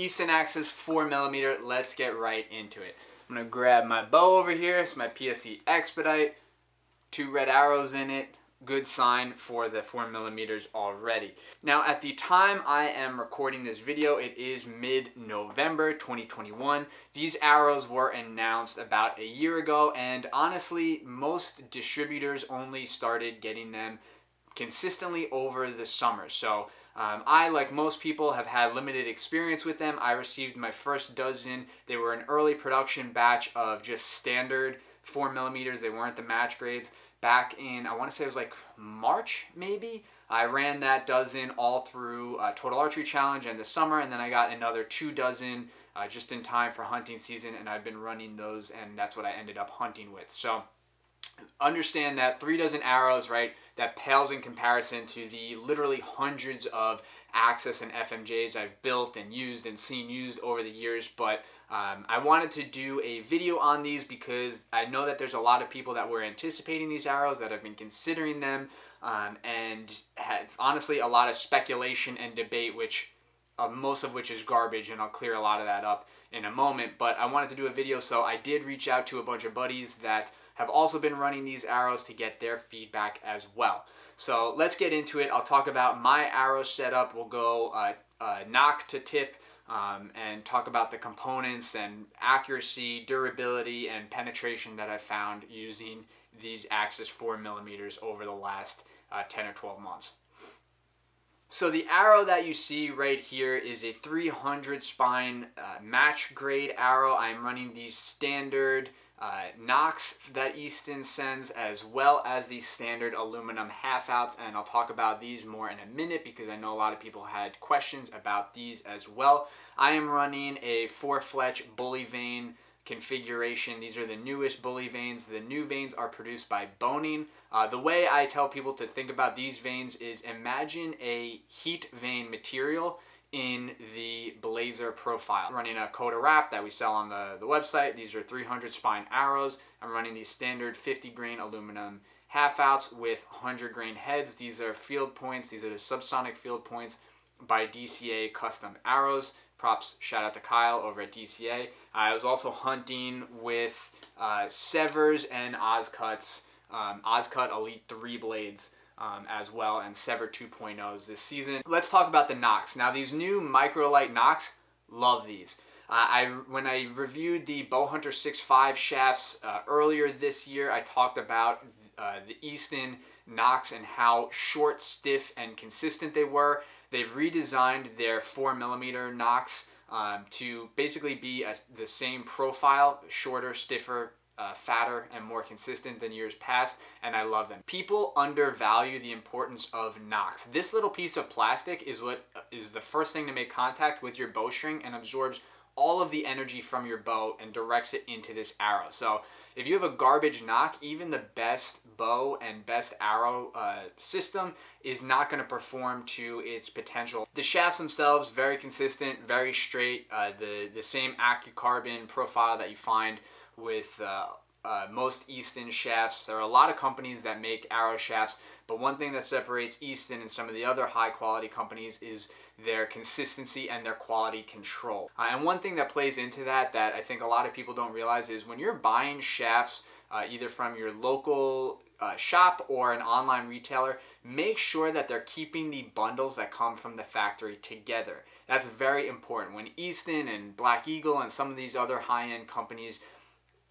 Easton Axis 4mm. Let's get right into it. I'm gonna grab my bow over here. It's my PSE Expedite. 2 red arrows in it. Good sign for the 4mm already. Now, at the time I am recording this video, it is mid-November 2021. These arrows were announced about a year ago, and honestly, most distributors only started getting them consistently over the summer. So I, like most people, have had limited experience with them. I received my first dozen. They were an early production batch of just standard 4mm. They weren't the match grades. Back in, I want to say it was like March, maybe. I ran that dozen all through Total Archery Challenge and the summer, and then I got another 2 dozen just in time for hunting season, and I've been running those, and that's what I ended up hunting with. So understand that 3 dozen arrows, right, that pales in comparison to the literally hundreds of Axis and FMJs I've built and used and seen used over the years. But I wanted to do a video on these because I know that there's a lot of people that were anticipating these arrows, that have been considering them, and had honestly a lot of speculation and debate, which most of which is garbage, and I'll clear a lot of that up in a moment. But I wanted to do a video, so I did reach out to a bunch of buddies that have also been running these arrows to get their feedback as well. So let's get into it. I'll talk about my arrow setup. We'll go nock to tip, and talk about the components and accuracy, durability, and penetration that I found using these Axis 4mm over the last 10 or 12 months. So the arrow that you see right here is a 300 spine match grade arrow. I'm running the standard nocks that Easton sends, as well as the standard aluminum half outs, and I'll talk about these more in a minute because I know a lot of people had questions about these as well. I am running a 4-fletch bully vein configuration. These are the newest bully veins. The new veins are produced by boning. The way I tell people to think about these veins is imagine a heat vein material in the blazer profile. I'm running a KOTA wrap that we sell on the website. These are 300 spine arrows. I'm running these standard 50 grain aluminum half outs with 100 grain heads. These are field points. These are the subsonic field points by DCA Custom Arrows. Props, shout out to Kyle over at DCA. I was also hunting with SEVR's and Ozcut's Ozcut Elite 3 blades as well, and SEVR 2.0s this season. Let's talk about the nocks. Now, these new microlight nocks, love these. When I reviewed the Bowhunter 6.5 shafts earlier this year, I talked about the Easton nocks and how short, stiff, and consistent they were. They've redesigned their 4mm nocks to basically be the same profile, shorter, stiffer, fatter, and more consistent than years past, and I love them. People undervalue the importance of nocks. This little piece of plastic is what is the first thing to make contact with your bowstring and absorbs all of the energy from your bow and directs it into this arrow. So if you have a garbage nock, even the best bow and best arrow system is not going to perform to its potential. The shafts themselves, very consistent, very straight, the same AccuCarbon profile that you find with most Easton shafts. There are a lot of companies that make arrow shafts, but one thing that separates Easton and some of the other high quality companies is their consistency and their quality control. And one thing that plays into that I think a lot of people don't realize is when you're buying shafts either from your local shop or an online retailer, make sure that they're keeping the bundles that come from the factory together. That's very important. When Easton and Black Eagle and some of these other high-end companies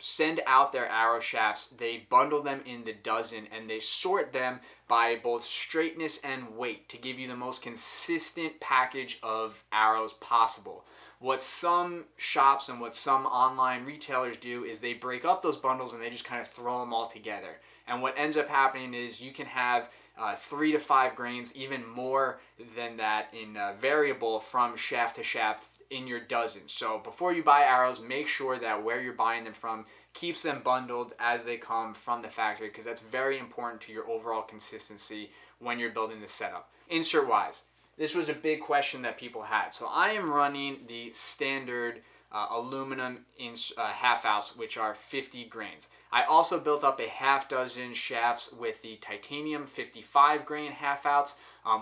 send out their arrow shafts, they bundle them in the dozen and they sort them by both straightness and weight to give you the most consistent package of arrows possible. What some shops and what some online retailers do is they break up those bundles and they just kind of throw them all together. And what ends up happening is you can have 3 to 5 grains, even more than that, in variable from shaft to shaft in your dozen. So before you buy arrows, make sure that where you're buying them from keeps them bundled as they come from the factory, because that's very important to your overall consistency when you're building the setup. Insert wise, this was a big question that people had. So I am running the standard aluminum half outs, which are 50 grains. I also built up a half dozen shafts with the titanium 55 grain half outs,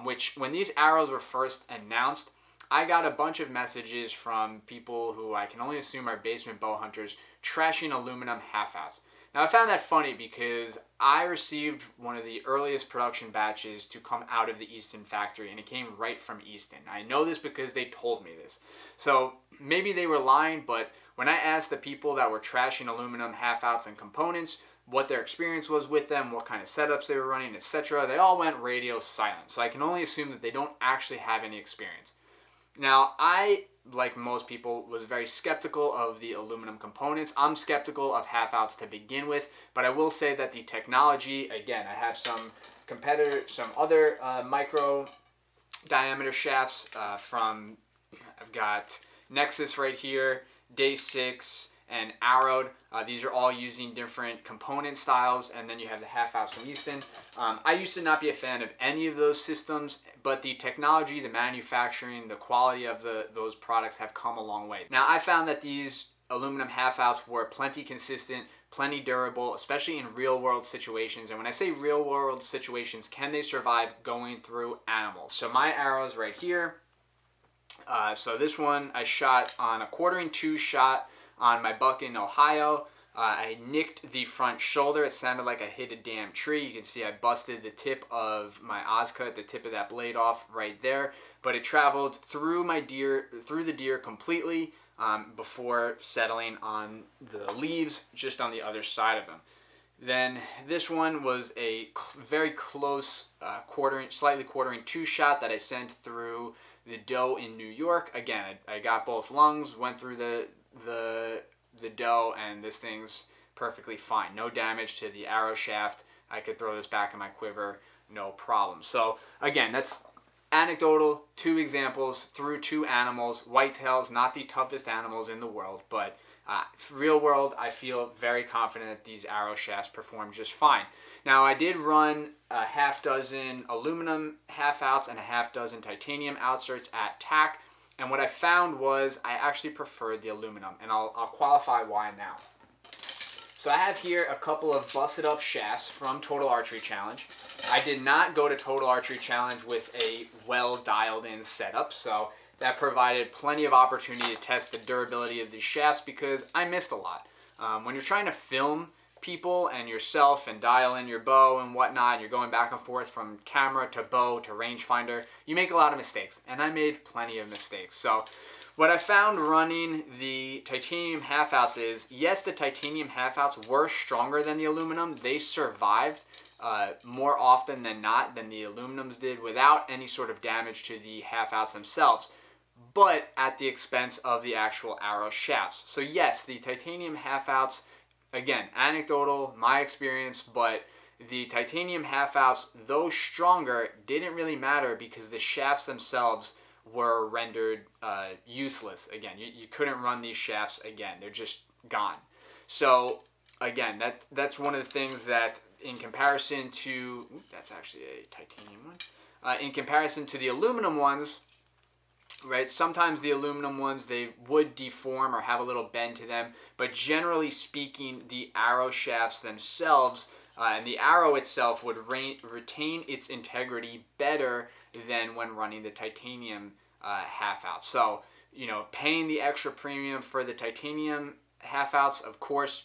which when these arrows were first announced, I got a bunch of messages from people who I can only assume are basement bow hunters trashing aluminum half-outs. Now, I found that funny because I received one of the earliest production batches to come out of the Easton factory, and it came right from Easton. I know this because they told me this. So maybe they were lying, but when I asked the people that were trashing aluminum half-outs and components what their experience was with them, what kind of setups they were running, etc., they all went radio silent. So I can only assume that they don't actually have any experience. Now, I, like most people, was very skeptical of the aluminum components. I'm skeptical of half-outs to begin with, but I will say that the technology, again, I have some other micro diameter shafts I've got Nexus right here, Day 6, and Arrowed. These are all using different component styles, and then you have the half-outs from Easton. I used to not be a fan of any of those systems, but the technology, the manufacturing, the quality of those products have come a long way. Now, I found that these aluminum half-outs were plenty consistent, plenty durable, especially in real-world situations. And when I say real-world situations, can they survive going through animals? So my arrows right here. So this one I shot on a 1/4" shot on my buck in Ohio. I nicked the front shoulder. It sounded like I hit a damn tree. You can see I busted the tip of my Oscut, the tip of that blade off right there. But it traveled through the deer completely before settling on the leaves just on the other side of him. Then this one was a very close slightly 1/4" shot that I sent through the doe in New York. Again, I got both lungs, went through the doe, and this thing's perfectly fine. No damage to the arrow shaft. I could throw this back in my quiver, no problem. So again, that's anecdotal, 2 examples through 2 animals. Whitetails, not the toughest animals in the world, but real world, I feel very confident that these arrow shafts perform just fine. Now, I did run a ½ aluminum half-outs and a ½ titanium outserts at TAC, and what I found was I actually preferred the aluminum, and I'll qualify why now. So I have here a couple of busted up shafts from Total Archery Challenge. I did not go to Total Archery Challenge with a well dialed in setup, so that provided plenty of opportunity to test the durability of these shafts because I missed a lot. When you're trying to film people and yourself and dial in your bow and whatnot, and you're going back and forth from camera to bow to rangefinder, you make a lot of mistakes, and I made plenty of mistakes. So what I found running the titanium half-outs is, yes, the titanium half-outs were stronger than the aluminum. They survived more often than not than the aluminums did without any sort of damage to the half-outs themselves, but at the expense of the actual arrow shafts. So yes, the titanium half-outs, again, anecdotal, my experience, but the titanium half-outs, though stronger, didn't really matter because the shafts themselves were rendered useless. Again, you couldn't run these shafts again. They're just gone. So again, that's one of the things that in comparison to, that's actually a titanium one. In comparison to the aluminum ones, right, sometimes the aluminum ones, they would deform or have a little bend to them, but generally speaking, the arrow shafts themselves and the arrow itself would retain its integrity better than when running the titanium half-out. So, paying the extra premium for the titanium half-outs, of course,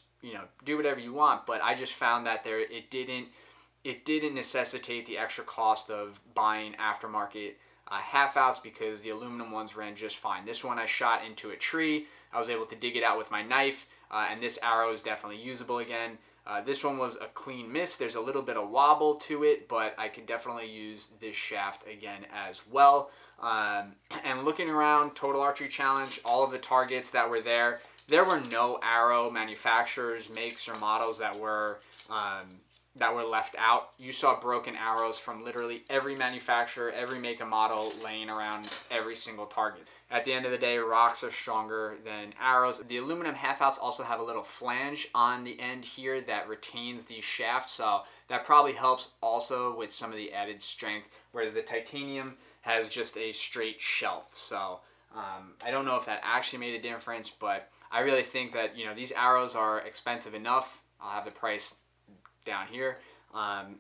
do whatever you want, but I just found that it didn't necessitate the extra cost of buying aftermarket half-outs because the aluminum ones ran just fine. This one I shot into a tree. I was able to dig it out with my knife, and this arrow is definitely usable again. This one was a clean miss. There's a little bit of wobble to it, but I could definitely use this shaft again as well. And looking around Total Archery Challenge, all of the targets that were there were no arrow manufacturers, makes, or models that were left out. You saw broken arrows from literally every manufacturer, every make and model laying around every single target. At the end of the day, rocks are stronger than arrows. The aluminum half-outs also have a little flange on the end here that retains the shaft, so that probably helps also with some of the added strength, whereas the titanium has just a straight shelf. So I don't know if that actually made a difference, but I really think that these arrows are expensive enough. I'll have the price down here.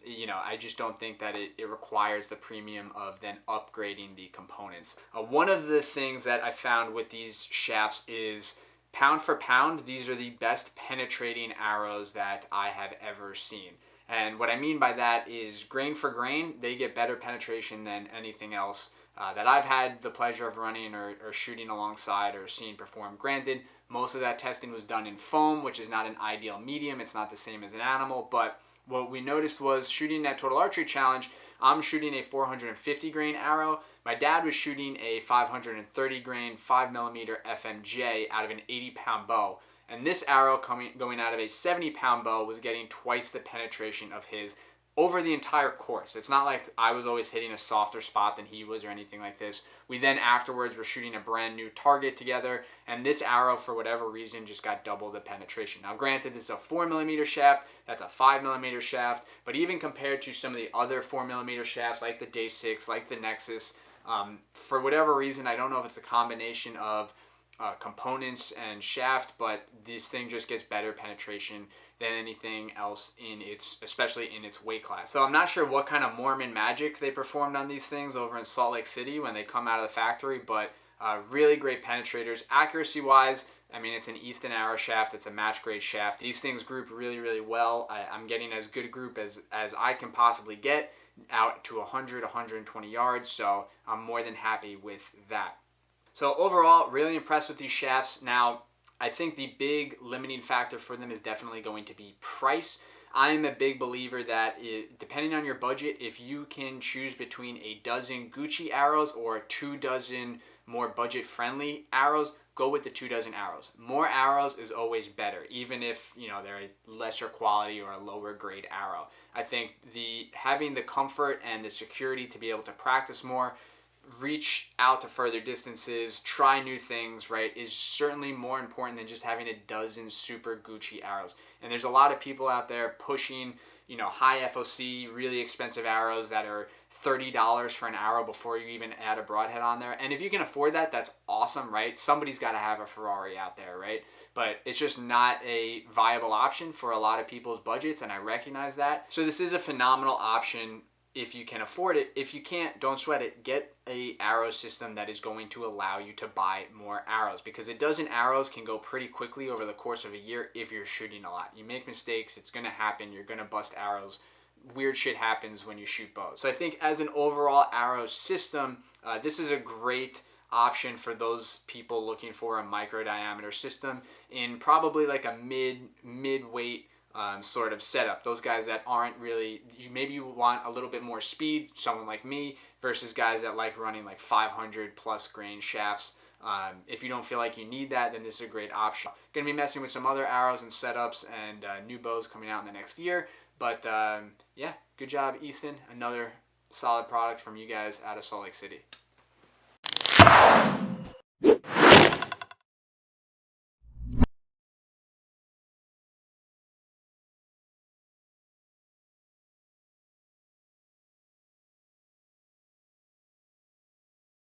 You know, I just don't think that it requires the premium of then upgrading the components. One of the things that I found with these shafts is pound for pound, these are the best penetrating arrows that I have ever seen. And what I mean by that is grain for grain, they get better penetration than anything else that I've had the pleasure of running or shooting alongside or seeing perform. Granted, most of that testing was done in foam, which is not an ideal medium. It's not the same as an animal, but what we noticed was shooting that Total Archery Challenge, I'm shooting a 450 grain arrow. My dad was shooting a 530 grain 5mm FMJ out of an 80-pound bow. And this arrow going out of a 70-pound bow was getting twice the penetration of his over the entire course. It's not like I was always hitting a softer spot than he was or anything like this. We then afterwards were shooting a brand new target together, and this arrow, for whatever reason, just got double the penetration. Now granted, this is a 4mm shaft, that's a 5mm shaft, but even compared to some of the other 4mm shafts like the Day 6, like the Nexus, for whatever reason, I don't know if it's a combination of components and shaft, but this thing just gets better penetration than anything else in its, especially in its weight class. So I'm not sure what kind of Mormon magic they performed on these things over in Salt Lake City when they come out of the factory, but really great penetrators. Accuracy wise, I mean, it's an Easton arrow shaft, it's a match grade shaft. These things group really, really well. I'm getting as good a group as I can possibly get out to 100, 120 yards, so I'm more than happy with that. So overall, really impressed with these shafts. Now, I think the big limiting factor for them is definitely going to be price. I'm a big believer that depending on your budget, if you can choose between a dozen Gucci arrows or 24 more budget-friendly arrows, go with the 24 arrows. More arrows is always better, even if, you know, they're a lesser quality or a lower grade arrow. I think having the comfort and the security to be able to practice more, reach out to further distances, try new things, right, is certainly more important than just having a dozen super Gucci arrows. And there's a lot of people out there pushing, you know, high FOC, really expensive arrows that are $30 for an arrow before you even add a broadhead on there. And if you can afford that, that's awesome, right? Somebody's got to have a Ferrari out there, right? But it's just not a viable option for a lot of people's budgets, and I recognize that. So this is a phenomenal option if you can afford it. If you can't, don't sweat it. Get a arrow system that is going to allow you to buy more arrows, because a dozen arrows can go pretty quickly over the course of a year if you're shooting a lot. You make mistakes, it's going to happen, you're going to bust arrows. Weird shit happens when you shoot bows. So I think as an overall arrow system, this is a great option for those people looking for a micro diameter system in probably like a mid-weight sort of setup. Those guys that aren't really, maybe you want a little bit more speed, someone like me, versus guys that like running like 500 plus grain shafts. If you don't feel like you need that, then this is a great option. Going to be messing with some other arrows and setups and new bows coming out in the next year. But yeah, good job, Easton. Another solid product from you guys out of Salt Lake City.